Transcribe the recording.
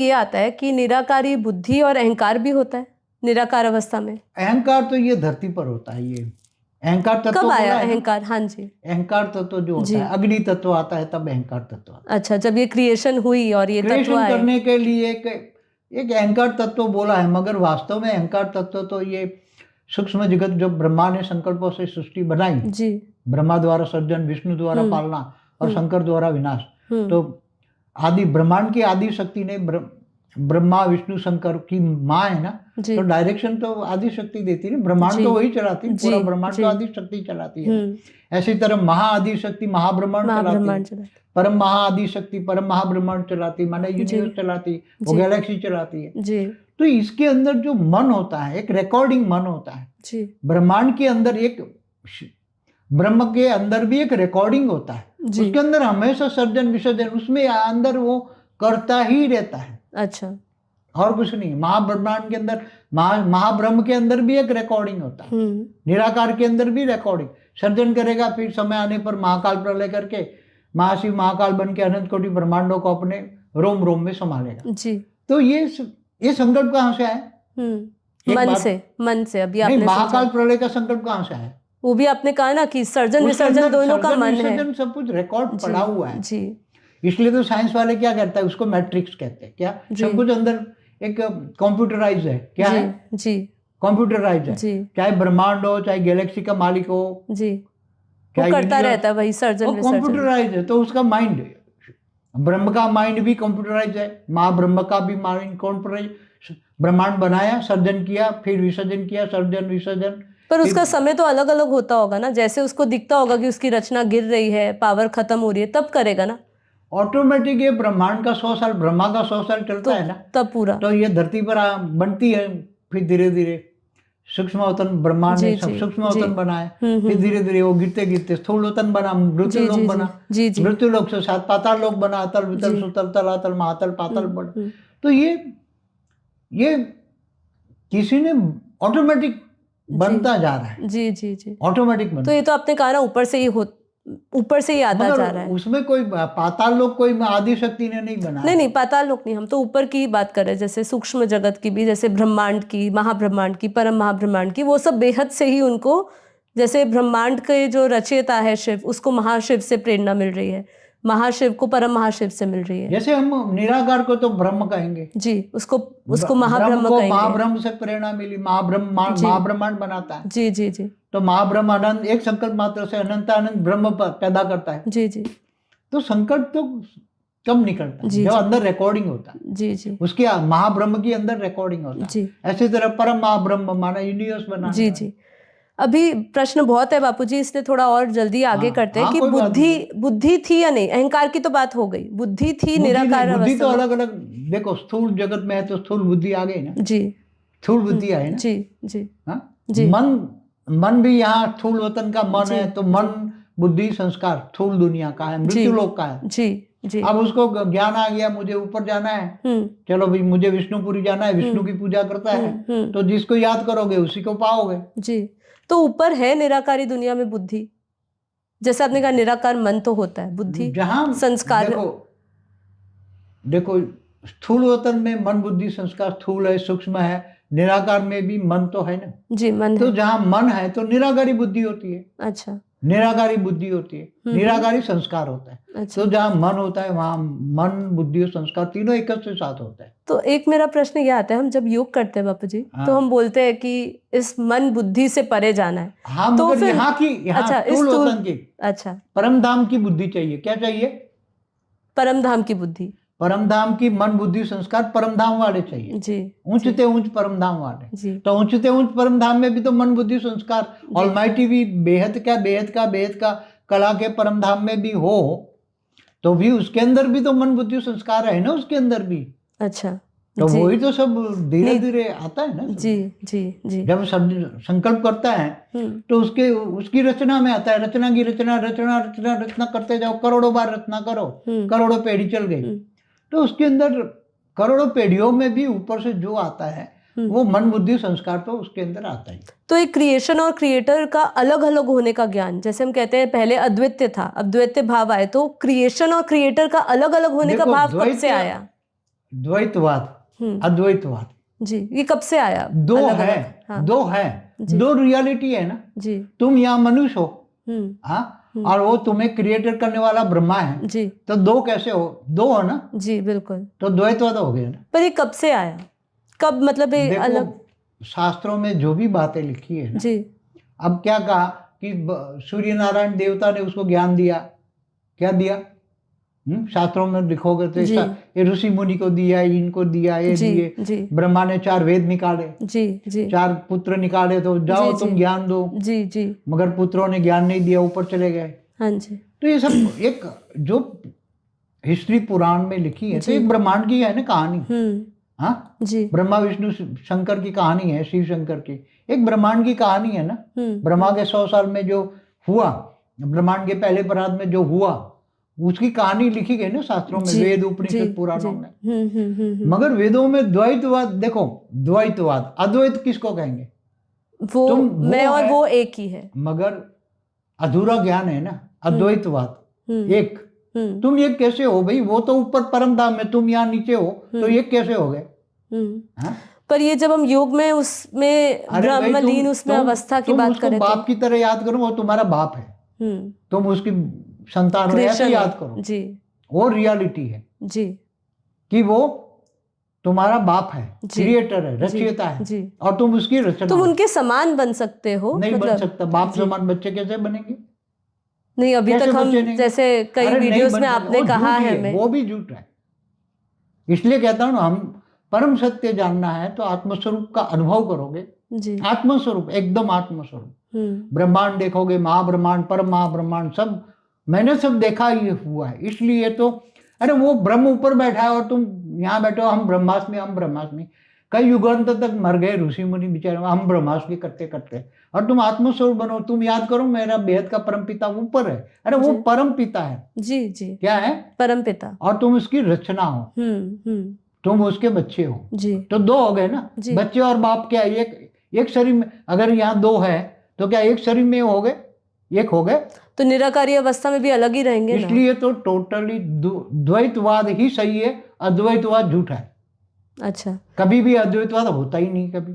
ये आता है कि निराकारी बुद्धि और अहंकार भी होता है निराकार अवस्था में। अहंकार तो ये धरती पर होता है। ये अहंकार तत्व कब आया बोला है ना? अहंकार? हाँ जी, अहंकार तत्व जो जी। होता है, अग्नि तत्व आता है तब अहंकार तत्व आता अच्छा, जब ये क्रिएशन हुई और ये है। तत्व क्रिएशन आए। करने के लिए एक अहंकार तत्व बोला है, मगर वास्तव में अहंकार तत्व तो ये सूक्ष्म जगत जो ब्रह्मा ने संकल्पों से सृष्टि बनाई, जी, ब्रह्मा द्वारा सर्जन, विष्णु द्वारा पालना और शंकर द्वारा विनाश। तो आदि ब्रह्मांड की आदि शक्ति ने ब्रह्मा विष्णु शंकर की माँ है ना, जी, तो डायरेक्शन तो आदि शक्ति देती है। ब्रह्मांड जी, तो वही चलाती है, पूरा जी, ब्रह्मांड जी। तो आदि शक्ति चलाती है। ऐसी तरह महाआदि शक्ति महाब्रह्मांड चलाती है, महाब्रह्मांड चलाती परम महाआदि शक्ति परम महाब्रह्मांड चलाती, माने यूनिवर्स चलाती, वो जी, गैलेक्सी चलाती है। जी, तो इसके अंदर जो मन होता है, एक रिकॉर्डिंग मन होता है। जी, ब्रह्मांड के अंदर एक, ब्रह्म के अंदर भी एक रिकॉर्डिंग होता है, जी। उसके अंदर हमेशा सर्जन विसर्जन, उसमें अंदर वो करता ही रहता है, अच्छा, और कुछ नहीं। महाब्रह्मांड के अंदर, महाब्रह्म के अंदर भी एक रिकॉर्डिंग होता है, निराकार के अंदर भी रिकॉर्डिंग। सर्जन करेगा, फिर समय आने पर महाकाल प्रलय करके महाशिव महाकाल बन के अनंत कोटि ब्रह्मांडों को अपने रोम रोम में संभालेगा। जी। तो ये संकल्प कहाँ से आए? मन से अभी नहीं, आपने महाकाल प्रलय का संकल्प कहाँ से आए? वो भी आपने कहा ना कि सर्जन विसर्जन दोनों का मन है। सर्जन सब कुछ रिकॉर्ड पड़ा हुआ है जी। इसलिए तो साइंस वाले क्या कहता है, उसको मैट्रिक्स कहते हैं। क्या सब कुछ अंदर एक कंप्यूटराइज है? क्या है? जी, कंप्यूटराइज है जी। चाहे ब्रह्मांड हो, चाहे गैलेक्सी का मालिक हो, जी, वो करता रहता है वही सर्जन विसर्जन। कंप्यूटराइज है। तो उसका माइंड, ब्रह्म का माइंड भी कंप्यूटराइज है, महाब्रह्म का भी माइंड कंप्यूटराइज। ब्रह्मांड बनाया, सर्जन किया, फिर विसर्जन किया, सर्जन विसर्जन। पर उसका समय तो अलग अलग होता होगा ना, जैसे उसको दिखता होगा कि उसकी रचना गिर रही है, पावर खत्म हो रही है, तब करेगा ना ऑटोमेटिक। ये ब्रह्मांड का 100 साल, ब्रह्मा का 100 साल चलता है ना, तब पूरा। तो ये धरती पर बनती है, फिर धीरे धीरे सूक्ष्मवतन ब्रह्मा ने सब सूक्ष्मवतन बनाए, फिर धीरे धीरे वो गिरते गिरते स्थूलवतन बना, मृत्युलोक बना, मृत्युलोक से सात पाताल लोक बना, अतल वितल सुतल तलातल महातल पातल बना। तो ये किसी ने ऑटोमेटिक बनता जा रहा है। जी जी जी, ऑटोमेटिक बनता। तो ये तो आपने कहा ना ऊपर से ही आता जा रहा है। उसमें कोई पाताल लोक कोई आदि शक्ति ने नहीं बनाया। नहीं, पाताल लोक नहीं, हम तो ऊपर की बात कर रहे हैं, जैसे सूक्ष्म जगत की भी, जैसे ब्रह्मांड की, महाब्रह्मांड की, परम महाब्रह्मांड की, वो सब बेहद से ही उनको, जैसे ब्रह्मांड के जो रचयिता है शिव, उसको महाशिव से प्रेरणा मिल रही है, महाशिव को परम महाशिव से मिल रही है। जैसे हम निराकार को तो ब्रह्म कहेंगे जी, उसको महाब्रह्म कहेंगे। महाब्रह्म से प्रेरणा मिली, महाब्रह्मांड बनाता है। जी जी जी, तो महाब्रह्म अनंत, एक संकल्प मात्र से अनंत अनंत ब्रह्म पैदा करता है। जी जी, तो संकल्प तो कब निकलता है? जब अंदर रिकॉर्डिंग होता है। जी जी, उसके महाब्रह्म की अंदर रिकॉर्डिंग होता है। ऐसी तरह परम महाब्रह्म माना यूनिवर्स बना। जी जी। अभी प्रश्न बहुत है बापूजी, इसलिए थोड़ा और जल्दी आगे करते हैं कि बुद्धि थी या नहीं। अहंकार की तो बात हो गई, बुद्धि थी निराकार। बुद्धि तो अलग अलग, देखो स्थूल जगत में है तो स्थूल बुद्धि आ गई ना। जी, स्थूल बुद्धि है ना। जी जी, जी। मन भी यहाँ स्थूल वतन का मन है, तो मन बुद्धि संस्कार स्थूल दुनिया का है, मृत्यु लोक का है। जी जी। अब उसको ज्ञान आ गया, मुझे ऊपर जाना है, चलो भाई मुझे विष्णुपुरी जाना है, विष्णु की पूजा करता है, तो जिसको याद करोगे उसी को पाओगे। जी, तो ऊपर है निराकारी दुनिया में बुद्धि, जैसे आपने कहा निराकार मन तो होता है, बुद्धि जहां संस्कार। देखो स्थूल वतन में मन बुद्धि संस्कार स्थूल है, सूक्ष्म है, निराकार में भी मन तो है ना। जी, मन तो है। जहां मन है तो निराकारी बुद्धि होती है। अच्छा, निराकारी बुद्धि होती है, निराकारी संस्कार होता है। अच्छा। तो जहाँ मन होता है वहाँ मन बुद्धि और संस्कार तीनों एक साथ होता है। तो एक मेरा प्रश्न ये आता है, हम जब योग करते हैं बापू जी, तो हम बोलते हैं कि इस मन बुद्धि से परे जाना है। हाँ, तो फिर यहाँ अच्छा परम धाम की बुद्धि चाहिए। क्या चाहिए? परम धाम की बुद्धि, परम धाम की मन बुद्धि संस्कार परम धाम वाले चाहिए। जी, ऊंचते ऊंच परम धाम वाले। जी, तो ऊंचते ऊंच परम धाम में भी तो मन बुद्धि संस्कार, ऑलमाइटी भी बेहद का कला के परम धाम में भी हो, तो भी उसके अंदर भी तो मन बुद्धि संस्कार है ना, उसके अंदर भी। अच्छा, तो वही तो सब धीरे धीरे आता है ना। जी जी जी, जब संकल्प करता है तो उसकी रचना में आता है, रचना की रचना करते जाओ, करोड़ों बार रचना करो, करोड़ों पीढ़ी चल गई, तो उसके अंदर करोड़ों पीढ़ियों में भी ऊपर से जो आता है वो मन बुद्धि संस्कार तो उसके अंदर आता है। तो एक क्रिएशन और क्रिएटर का अलग अलग होने का ज्ञान, जैसे हम कहते हैं पहले अद्वैत था, अब द्वैत भाव आए, तो क्रिएशन और क्रिएटर का अलग अलग होने का भाव कब से आया? द्वैतवाद अद्वैतवाद जी, ये कब से आया? दो है, हाँ, दो है, दो रियलिटी है ना जी। तुम यहाँ मनुष्य हो, हाँ, और वो तुम्हें क्रिएटर करने वाला ब्रह्मा है जी। तो दो कैसे हो? दो हो ना जी, बिल्कुल। तो द्वैतवाद हो गया ना। पर ये कब से आया? कब मतलब ये अलग? शास्त्रों में जो भी बातें लिखी है ना जी। अब क्या कहा कि सूर्य नारायण देवता ने उसको ज्ञान दिया, क्या दिया? शास्त्रों में लिखोगे तो ये ऋषि मुनि को दिया, इनको दिया, ये दिए। ब्रह्मा ने 4 वेद निकाले जी जी, 4 पुत्र निकाले, तो जाओ तुम ज्ञान दो जी जी, मगर पुत्रों ने ज्ञान नहीं दिया, ऊपर चले गए। हाँ जी। तो ये सब एक जो हिस्ट्री पुराण में लिखी है, तो एक ब्रह्मांड की है ना कहानी, हाँ जी। ब्रह्मा विष्णु शंकर की कहानी है, शिव शंकर की एक ब्रह्मांड की कहानी है ना। ब्रह्मा के 100 साल में जो हुआ, ब्रह्मांड के पहले परात में जो हुआ, उसकी कहानी लिखी गई ना शास्त्रों में, वेद उपनिषद पुराणों में। मगर वेदों में द्वैतवाद, देखो द्वैतवाद, अद्वैत किसको कहेंगे? वो मैं और वो एक ही है, मगर अधूरा ज्ञान है ना अद्वैतवाद। एक तुम ये कैसे हो भाई? वो तो ऊपर परम धाम में, तुम यहाँ नीचे हो, तो ये कैसे हो गए? पर ये जब हम योग में उसमें ब्रह्मलीन उसमें अवस्था की बात करें, बाप की तरह याद करो, वो तुम्हारा बाप है, तुम उसकी संतान हो, ऐसे याद करो जी। वो रियलिटी है जी, कि वो तुम्हारा बाप है, क्रिएटर है, रचयिता है जी। और तुम उसकी रचना, तुम उनके समान बन सकते हो? नहीं बन सकता। बाप समान बच्चे कैसे बनेंगे? नहीं, अभी तक हम जैसे कई वीडियोस में आपने कहा है, वो भी झूठ है। इसलिए कहता हूँ ना, हम परम सत्य जानना है तो आत्मस्वरूप का अनुभव करोगे जी। आत्मस्वरूप, एकदम आत्मस्वरूप। ब्रह्मांड देखोगे, महाब्रह्मांड, परम महाब्रह्मांड, सब मैंने सब देखा, ये हुआ है। इसलिए तो अरे वो ब्रह्म ऊपर बैठा है और तुम यहाँ बैठो, हम ब्रह्मास्मि, हम ब्रह्मास्मि। कई युगांत तक मर गए ऋषि मुनि बेचारे, हम ब्रह्मास्मि करते करते, और तुम आत्मस्वरूप बनो। तुम याद करो, मेरा बेहद का परम पिता ऊपर है। अरे वो परम पिता है जी जी। क्या है? परम पिता। और तुम उसकी रचना हो, तुम उसके बच्चे हो जी। तो दो हो गए ना, बच्चे और बाप। क्या एक शरीर में, अगर यहाँ दो है तो क्या एक शरीर में हो गए, एक हो गए? तो निराकारी अवस्था में भी अलग ही रहेंगे। इसलिए तो टोटली द्वैतवाद ही सही है, अद्वैतवाद झूठा है। अच्छा, कभी भी अद्वैतवाद होता ही नहीं कभी।